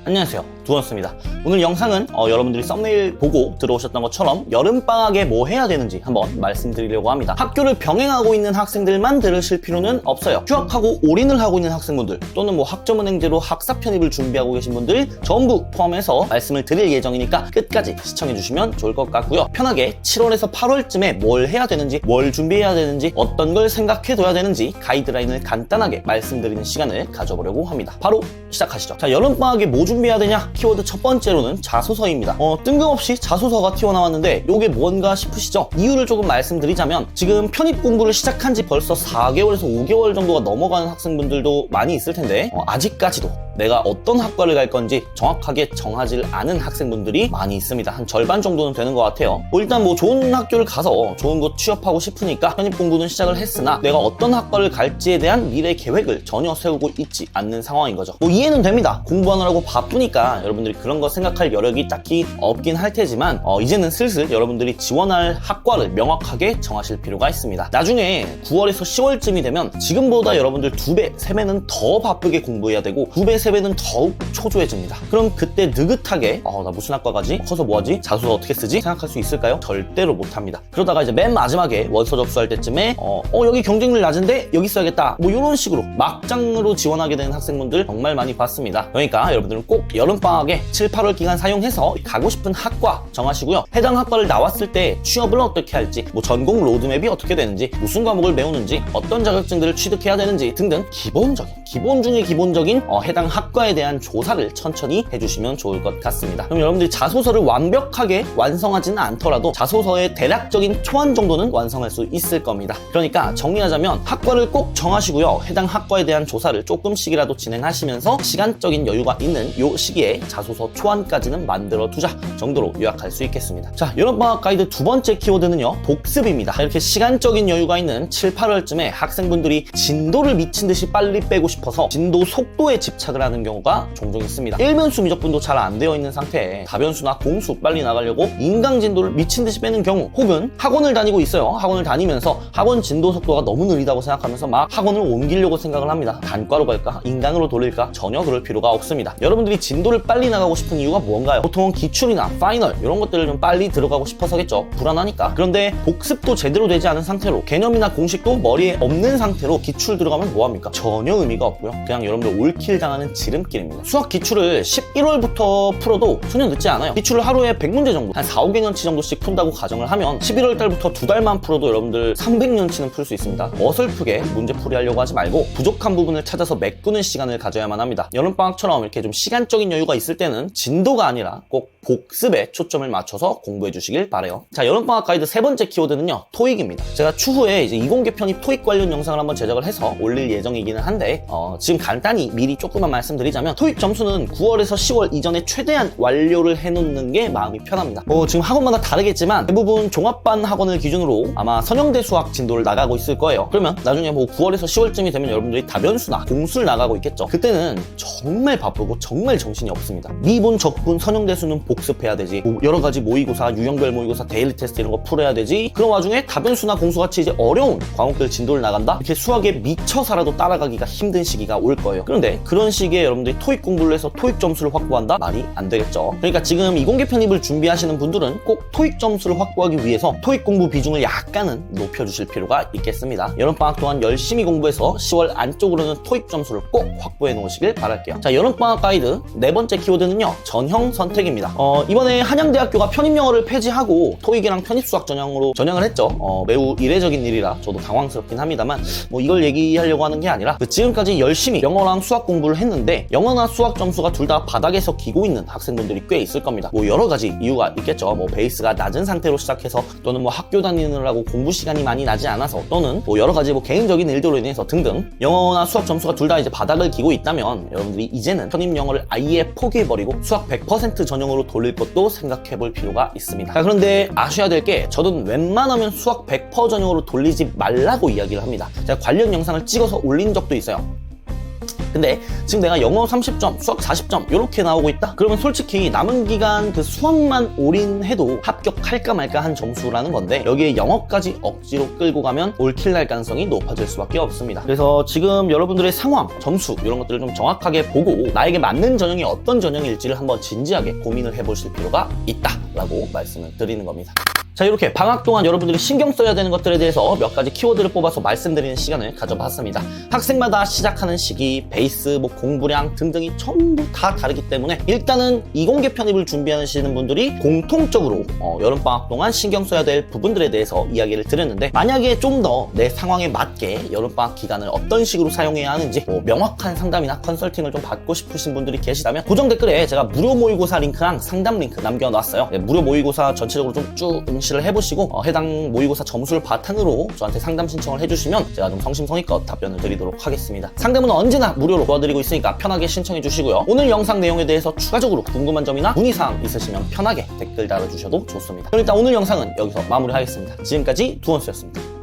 안녕하세요, 두원스입니다. 오늘 영상은 여러분들이 썸네일 보고 들어오셨던 것처럼 여름방학에 뭐 해야 되는지 한번 말씀드리려고 합니다. 학교를 병행하고 있는 학생들만 들으실 필요는 없어요. 휴학하고 올인을 하고 있는 학생분들 또는 뭐 학점은행제로 학사 편입을 준비하고 계신 분들 전부 포함해서 말씀을 드릴 예정이니까 끝까지 시청해주시면 좋을 것 같고요. 편하게 7월에서 8월쯤에 뭘 해야 되는지, 뭘 준비해야 되는지, 어떤 걸 생각해둬야 되는지 가이드라인을 간단하게 말씀드리는 시간을 가져보려고 합니다. 바로 시작하시죠. 자, 여름방학에 뭐 준비해야 되냐? 키워드 첫 번째로는 자소서입니다. 뜬금없이 자소서가 튀어나왔는데 이게 뭔가 싶으시죠? 이유를 조금 말씀드리자면 지금 편입 공부를 시작한 지 벌써 4개월에서 5개월 정도가 넘어가는 학생분들도 많이 있을 텐데 아직까지도 내가 어떤 학과를 갈 건지 정확하게 정하지 않은 학생분들이 많이 있습니다. 한 절반 정도는 되는 것 같아요. 일단 좋은 학교를 가서 좋은 곳 취업하고 싶으니까 편입 공부는 시작을 했으나 내가 어떤 학과를 갈지에 대한 미래 계획을 전혀 세우고 있지 않는 상황인 거죠. 이해는 됩니다. 공부하느라고 바쁘니까 여러분들이 그런 거 생각할 여력이 딱히 없긴 할 테지만 이제는 슬슬 여러분들이 지원할 학과를 명확하게 정하실 필요가 있습니다. 나중에 9월에서 10월쯤이 되면 지금보다 여러분들 2배, 3배는 더 바쁘게 공부해야 되고 2배, 3배는 더욱 초조해집니다. 그럼 그때 느긋하게 나 무슨 학과 가지? 커서 뭐하지? 자소서 어떻게 쓰지? 생각할 수 있을까요? 절대로 못합니다. 그러다가 이제 맨 마지막에 원서 접수할 때쯤에 여기 경쟁률 낮은데 여기 써야겠다 이런 식으로 막장으로 지원하게 되는 학생분들 정말 많이 봤습니다. 그러니까 여러분들은 꼭 여름방학에 7, 8월 기간 사용해서 가고 싶은 학과 정하시고요. 해당 학과를 나왔을 때 취업을 어떻게 할지, 전공 로드맵이 어떻게 되는지, 무슨 과목을 배우는지, 어떤 자격증들을 취득해야 되는지 등등 기본 중에 기본적인 해당 학과에 대한 조사를 천천히 해주시면 좋을 것 같습니다. 그럼 여러분들이 자소서를 완벽하게 완성하지는 않더라도 자소서의 대략적인 초안 정도는 완성할 수 있을 겁니다. 그러니까 정리하자면 학과를 꼭 정하시고요. 해당 학과에 대한 조사를 조금씩이라도 진행하시면서 시간적인 여유가 있는 요 시기에 자소서 초안까지는 만들어 두자 정도로 요약할 수 있겠습니다. 자, 여름방학 가이드 두 번째 키워드는요, 복습입니다. 이렇게 시간적인 여유가 있는 7, 8월쯤에 학생분들이 진도를 미친 듯이 빨리 빼고 싶어서 진도 속도에 집착을 하는 경우가 종종 있습니다. 일면수 미적분도 잘 안 되어 있는 상태에 다변수나 공수 빨리 나가려고 인강 진도를 미친 듯이 빼는 경우, 혹은 학원을 다니고 있어요. 학원을 다니면서 학원 진도 속도가 너무 느리다고 생각하면서 막 학원을 옮기려고 생각을 합니다. 단과로 갈까? 인강으로 돌릴까? 전혀 그럴 필요가 없습니다. 여러분들이 진도를 빨리 나가고 싶은 이유가 뭔가요? 보통은 기출이나 파이널 이런 것들을 좀 빨리 들어가고 싶어서겠죠. 불안하니까. 그런데 복습도 제대로 되지 않은 상태로, 개념이나 공식도 머리에 없는 상태로 기출 들어가면 뭐합니까? 전혀 의미가 없고요. 그냥 여러분들 올킬 당하는 지름길입니다. 수학 기출을 11월부터 풀어도 전혀 늦지 않아요. 기출을 하루에 100문제 정도, 한 4, 500년치 정도씩 푼다고 가정을 하면 11월 달부터 2달만 풀어도 여러분들 300년치는 풀 수 있습니다. 어설프게 문제풀이 하려고 하지 말고 부족한 부분을 찾아서 메꾸는 시간을 가져야만 합니다. 여름방학처럼 이렇게 좀 시간적인 여유가 있을 때는 진도가 아니라 꼭 복습에 초점을 맞춰서 공부해 주시길 바라요. 자, 여름방학 가이드 세 번째 키워드는요, 토익입니다. 제가 추후에 이제 이공계 편입 토익 관련 영상을 한번 제작을 해서 올릴 예정이기는 한데 지금 간단히 미리 조금만 말씀드리자면 토익 점수는 9월에서 10월 이전에 최대한 완료를 해놓는 게 마음이 편합니다. 지금 학원마다 다르겠지만 대부분 종합반 학원을 기준으로 아마 선형대 수학 진도를 나가고 있을 거예요. 그러면 나중에 9월에서 10월쯤이 되면 여러분들이 다변수나 공수를 나가고 있겠죠. 그때는 정말 바쁘고 정말 정신이 없습니다. 미분, 적분, 선형대수는 복습해야 되지, 여러 가지 모의고사, 유형별 모의고사, 데일리 테스트 이런 거 풀어야 되지. 그런 와중에 다변수나 공수같이 이제 어려운 과목들 진도를 나간다? 이렇게 수학에 미쳐서라도 따라가기가 힘든 시기가 올 거예요. 그런데 그런 시기에 여러분들이 토익 공부를 해서 토익 점수를 확보한다? 말이 안 되겠죠. 그러니까 지금 이공계 편입을 준비하시는 분들은 꼭 토익 점수를 확보하기 위해서 토익 공부 비중을 약간은 높여주실 필요가 있겠습니다. 여름방학 동안 열심히 공부해서 10월 안쪽으로는 토익 점수를 꼭 확보해 놓으시길 바랄게요. 자, 여름방학 가이드 네 번째 키워드는요, 전형 선택입니다. 이번에 한양대학교가 편입영어를 폐지하고 토익이랑 편입수학 전형으로 전향을 했죠. 매우 이례적인 일이라 저도 당황스럽긴 합니다만 이걸 얘기하려고 하는 게 아니라 지금까지 열심히 영어랑 수학 공부를 했는데 영어나 수학 점수가 둘 다 바닥에서 기고 있는 학생분들이 꽤 있을 겁니다. 여러 가지 이유가 있겠죠. 베이스가 낮은 상태로 시작해서 또는 학교 다니느라고 공부 시간이 많이 나지 않아서 또는 여러 가지 개인적인 일들로 인해서 등등 영어나 수학 점수가 둘 다 이제 바닥을 기고 있다면 여러분들이 이제는 편입 영어를 아예 포기해버리고 수학 100% 전형으로 돌릴 것도 생각해 볼 필요가 있습니다. 자, 그런데 아셔야 될 게 저는 웬만하면 수학 100% 전형으로 돌리지 말라고 이야기를 합니다. 제가 관련 영상을 찍어서 올린 적도 있어요. 근데 지금 내가 영어 30점, 수학 40점 이렇게 나오고 있다? 그러면 솔직히 남은 기간 그 수학만 올인해도 합격할까 말까 한 점수라는 건데 여기에 영어까지 억지로 끌고 가면 올킬 날 가능성이 높아질 수밖에 없습니다. 그래서 지금 여러분들의 상황, 점수 이런 것들을 좀 정확하게 보고 나에게 맞는 전형이 어떤 전형일지를 한번 진지하게 고민을 해보실 필요가 있다라고 말씀을 드리는 겁니다. 자, 이렇게 방학 동안 여러분들이 신경 써야 되는 것들에 대해서 몇 가지 키워드를 뽑아서 말씀드리는 시간을 가져봤습니다. 학생마다 시작하는 시기, 베이스, 공부량 등등이 전부 다 다르기 때문에 일단은 이공계 편입을 준비하시는 분들이 공통적으로 여름방학 동안 신경 써야 될 부분들에 대해서 이야기를 드렸는데 만약에 좀 더 내 상황에 맞게 여름방학 기간을 어떤 식으로 사용해야 하는지 명확한 상담이나 컨설팅을 좀 받고 싶으신 분들이 계시다면 고정 댓글에 제가 무료 모의고사 링크랑 상담 링크 남겨놨어요. 무료 모의고사 전체적으로 좀 쭉 응시를 해보시고 해당 모의고사 점수를 바탕으로 저한테 상담 신청을 해주시면 제가 좀 성심성의껏 답변을 드리도록 하겠습니다. 상담은 언제나 무료로 도와드리고 있으니까 편하게 신청해 주시고요. 오늘 영상 내용에 대해서 추가적으로 궁금한 점이나 문의사항 있으시면 편하게 댓글 달아주셔도 좋습니다. 그럼 일단 오늘 영상은 여기서 마무리하겠습니다. 지금까지 두원수였습니다.